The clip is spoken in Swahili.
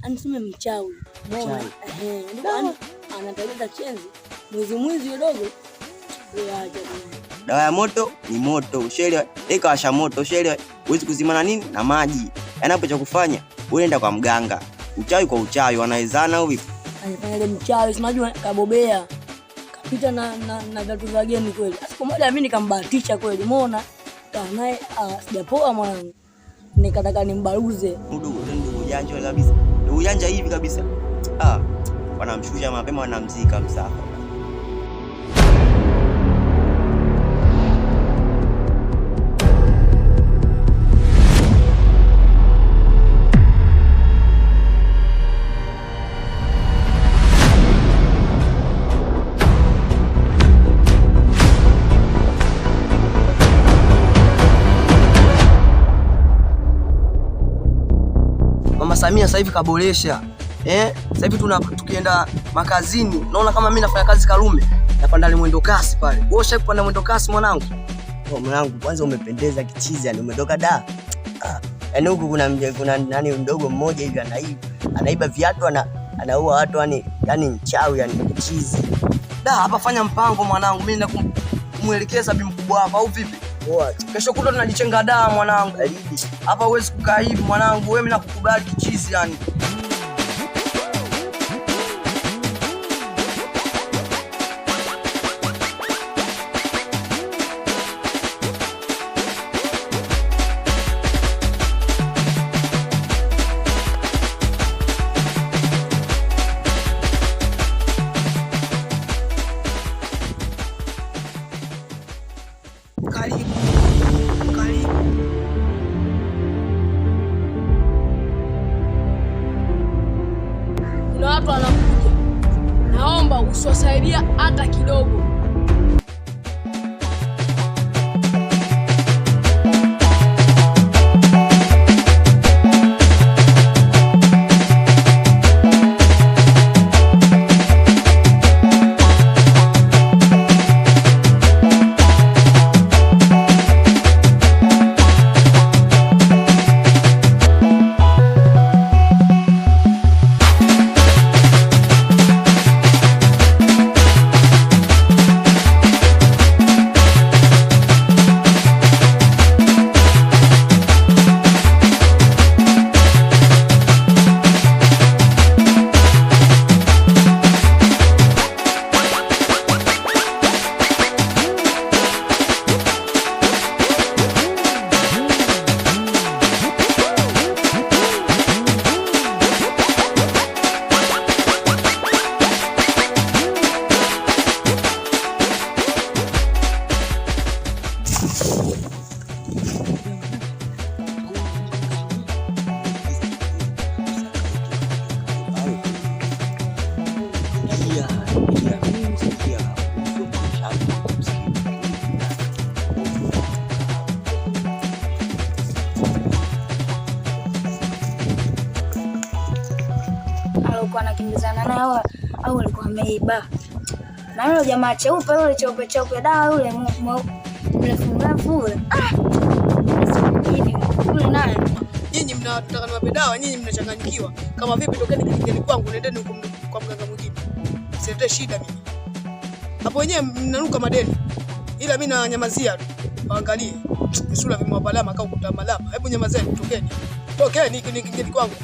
Aniseme mchawi. Unaona? Ndio anataleta chenzi. Mwizi dogo. Dawa ya moto ni moto. Ushelewa? Ikawasha moto, ushelewa? Huwezi kuzima na nini? Na maji. Yaani hapo cha kufanya, unaenda kwa mganga. Uchawi kwa uchawi wanawezana au vipi? Anafanya ile mchawi, unajua kabobea. Kapita na vitu vya geni kweli. Siku moja mimi nikambahatisha kweli, umeona? Naye sijapoa mwanangu. Nikataka nimbaruze. Ndugu janja kabisa. Ndugu janja hivi kabisa. Wanamshusha mapema, wanamzika msafa. Mama Samia sasa hivi kaboresha. Sasa hivi tukienda makazini, naona kama mimi nafanya kazi Karume, napanda ile mwendo kasi pale. Wewe ushapanda mwendo kasi mwanangu? Mwanangu kwanza umependeza kichizi, yani umetoka da. Yaani huku kuna nani mdogo mmoja hivi anaiba viatu anaua watu yani mchawi yani kichizi. Da, hapa fanya mpango mwanangu, mimi naenda kumuelekeza bi mkubwa wako au vipi? Kesho kutwa tunajichenga da mwanangu. Hapa huwezi kukaa hivi mwanangu, wewe mimi nakukubali kichizi yani. Karibu. Kuna watu wanakuja. Naomba usiwasaidia hata kidogo. Alikuwa anakimbizana nao au alikuwa ameiba. Na yule jamaa cheupe yule cheupe dawa yule mrefu yule. Hivi yule naye. Nyinyi mnataka niwape dawa, nyinyi mnachanganyikiwa. Kama vipi tokeni kijijini kwangu nendeni huko kwa mganga mwingine. Siete shida mimi. Hapo wenyewe mnanuka madeni. Ila mimi na nyamazia tu. Waangalie. Visura vimewapalama kama kutamalama. Hebu nyamazeni tokeni. Tokeni kijijini kwangu.